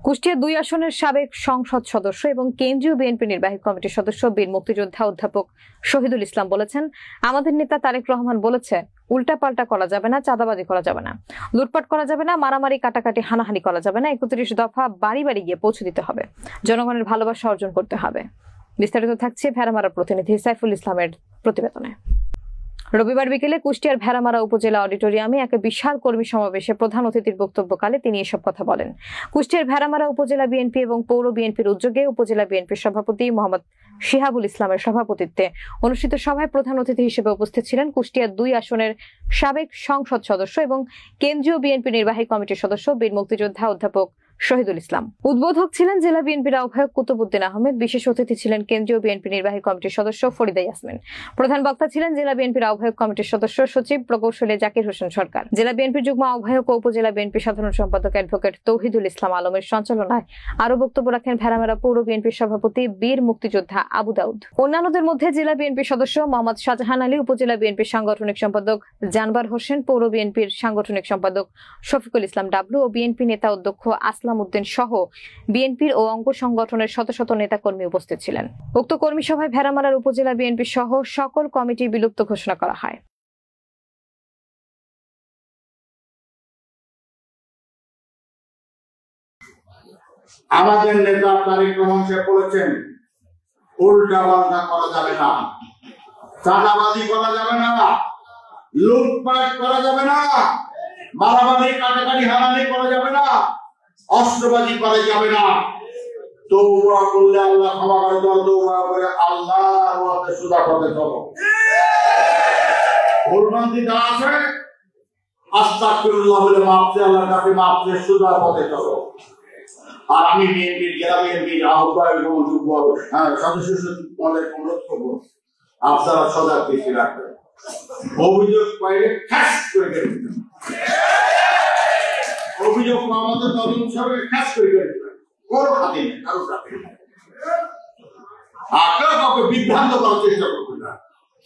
কুষ্টিয়া ২ আসনের সাবেক সংসদ সদস্য এবং কেন্দ্রীয় বিএনপি নির্বাহী কমিটির সদস্য বীর মুক্তিযোদ্ধা অধ্যাপক শহীদুল ইসলাম বলেছেন, আমাদের নেতা তারেক রহমান বলেছে উল্টাপাল্টা করা যাবে না, চাঁদাবাজি করা যাবে না, লুটপাট করা যাবে না, মারামারি কাটাকাটি হানাহানি করা যাবে না, ৩১ দফা বাড়ি বাড়ি গিয়ে পৌঁছে দিতে হবে, জনগণের ভালোবাসা অর্জন করতে হবে। বিস্তারিত থাকছে ভেড়ামারা প্রতিনিধি সাইফুল ইসলামের প্রতিবেদনে। রবিবার বিকেলে কুষ্টিয়ার ভেড়ামারা উপজেলা অডিটোরিয়ামে এক বিশাল কর্মী সমাবেশে প্রধান অতিথির বক্তব্যকালে তিনি এসব কথা বলেন। কুষ্টিয়ার ভেড়ামারা উপজেলা বিএনপি এবং পৌর বিএনপির উদ্যোগে উপজেলা বিএনপির সভাপতি মোহাম্মদ শিহাবুল ইসলামের সভাপতিত্বে অনুষ্ঠিত সভায় প্রধান অতিথি হিসেবে উপস্থিত ছিলেন কুষ্টিয়ার ২ আসনের সাবেক সংসদ সদস্য এবং কেন্দ্রীয় বিএনপি নির্বাহী কমিটির সদস্য বীর মুক্তিযোদ্ধা অধ্যাপক শহীদুল ইসলাম। উদ্বোধক ছিলেন জেলা বিএনপির আহ্বায়ক কুতুবউদ্দিন আহমেদ। বিশেষ অতিথি ছিলেন কেন্দ্রীয় বিএনপি নির্বাহী কমিটির সদস্য ফরিদা ইয়াসমিন। প্রধান বক্তা ছিলেন জেলা বিএনপির আহ্বায়ক কমিটির সদস্য সচিব প্রকৌশলী জাকির হোসেন সরকার। জেলা বিএনপির যুগ্ম আহ্বায়ক ও উপজেলা বিএনপি সাধারণ সম্পাদক অ্যাডভোকেট তৌহিদুল ইসলাম আলমের সঞ্চালনায় আরো বক্তব্য রাখেন ভেড়ামারা পৌর বিএনপির সভাপতি বীর মুক্তিযোদ্ধা আবু দাউদ। অন্যান্যদের মধ্যে জেলা বিএনপির সদস্য মোহাম্মদ শাহজাহান আলী, উপজেলা বিএনপির সাংগঠনিক সম্পাদক জানবার হোসেন, পৌর বিএনপির সাংগঠনিক সম্পাদক শফিকুল ইসলাম ডাবলু ও বিএনপি নেতা অধ্যক্ষ আসলাম উদ্দিন সহ বিএনপির ও অঙ্গ সংগঠনের শত শত নেতাকর্মী উপস্থিত ছিলেন। উক্ত কর্মী সভায় ভেড়ামারার উপজেলা বিএনপি সহ সকল কমিটি বিলুপ্ত ঘোষণা করা হয়। আমাদের নেতা তারেক রহমান সাহেব বলেছেন উল্টাপাল্টা করা যাবে না, চাঁদাবাজি করা যাবে না, লুটপাট করা যাবে না, মারামারি কাটাকাটি হানাহানি করা যাবে না, অস্ত্রবাজি করা যাবে না। তওবা করলে আল্লাহ ক্ষমা করে দেন, তওবা করে আল্লাহর ওয়াদে সুদা করতে চলো। ভুলভ্রান্তি যা আছে আস্তাগফিরুল্লাহ বলে মাফ চেয়ে আল্লাহর কাছে মাফ চেয়ে সুদা পথে চলো। আর আমি বিএনপির জেলা বিএনপির আহ্বায়ক এবং যুগ্ম সদস্য সচিবদের অনুরোধ করবো, আপনারা সজাগ দৃষ্টি রাখবেন। অভিযোগ পাইলে ঠাস করে দেবেন, অভিযোগ আমাদের তদন্ত সরকার ঠাস করে দেবেন, কোনো খাতে নেই, কারো খাতে নেই। আপনারা কাউকে বিভ্রান্ত করার চেষ্টা করবেন না,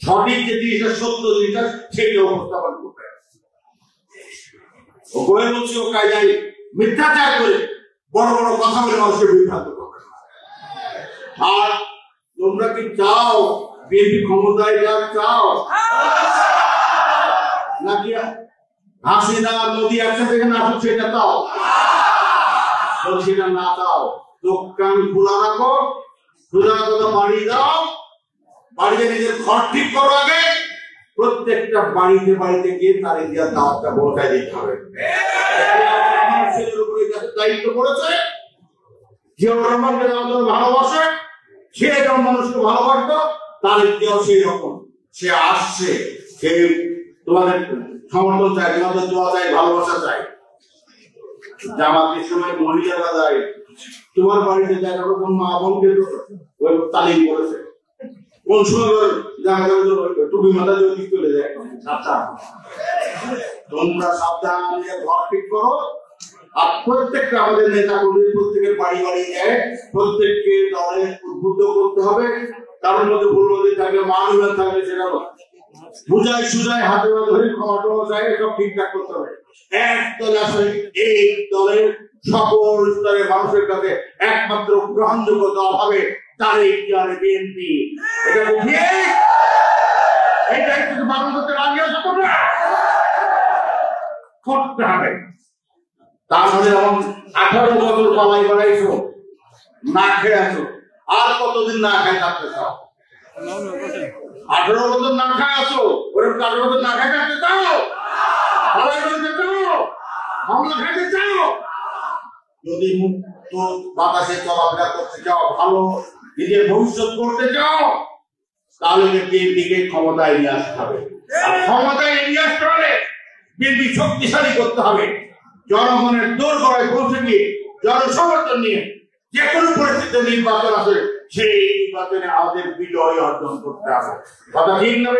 সঠিক যে জিনিসটা সত্য জিনিসটা সেটা উপস্থাপন করবেন। ও করে বলছি ও কায়দায় মিথ্যাচার করে বড় বড় কথা বলে মানুষকে বিভ্রান্ত করবে। আর তোমরা কি চাও বিএনপি ক্ষমতায় যাক চাও, নাকি হাসিনা মোদি একসাথে এখানে আসুক সেটা চাও? সেটা না চাও, দোকান খোলা রাখো, খোলা কথা বাড়ি দাও, বাড়িতে নিজের ঘর ঠিক করো। আগে প্রত্যেকটা বাড়িতে বাড়িতে গিয়ে তার ইতিহাস দাওয়াতটা পৌঁছায় দিতে হবে। দায়িত্ব করেছে জিয়াউর রহমানকে ভালোবাসে, সে যেমন মানুষকে ভালোবাসত, তার ইতিহাস সেই রকম। সে আসছে, সে তোমাদের সমর্থন চাই, তোমাদের দোয়া চাই, ভালোবাসা চাই। জামাতের সময় মহিলারা যায়, তোমার বাড়িতে যায়, কোন মা বোনকে তালিম করেছে, কোন সময় টুপি মাথা যদি চলে যায়। তোমরা সাবধান, ঘর ঠিক করো। আর প্রত্যেকটা আমাদের নেতা কর্মী প্রত্যেকের বাড়ি বাড়ি যায়, প্রত্যেককে দলে উদ্বুদ্ধ করতে হবে। তার মধ্যে ভুলবাদী থাকবে, মানুষ থাকবে, সেটা বুঝাই সুজাই হাতে ধরে ক্ষমা চাই, সব ঠিকঠাক করতে হবে। এক দল আসলে এই দলের সকল স্তরের মানুষের কাছে একমাত্র গ্রহণযোগ্যতা অভাবে তারেক জিয়ার বিএনপি। এটা বুঝিয়ে এটাই শুধু মানুষ হতে রাজি আছে, তোমরা করতে হবে। তার মধ্যে যেমন 18 বছর পালাই বেড়াইছো, না খেয়ে আছো, আর কতদিন না খাই থাকতে চাও? 18 বছর না খাই আছো, ওরকম 18 বছর না খাই থাকতে চাও? পালাই বেড়াতে চাও? হামলা খাইতে চাও? যদি মুক্ত বাতাসে চলাফেরা করতে চাও, ভালো নিজের ভবিষ্যৎ করতে চাও, তাহলে বিএনপিকে ক্ষমতায় নিয়ে আসতে হবে। আর ক্ষমতায় নিয়ে আসতে হলে বিএনপি শক্তিশালী করতে হবে। জনগণের দোর গড়ায় পৌঁছে গিয়ে জনসমর্থন নিয়ে যে কোনো পরিস্থিতিতে নির্বাচন আসে, সেই নির্বাচনে আমাদের বিজয় অর্জন করতে হবে। কথা ঠিক না?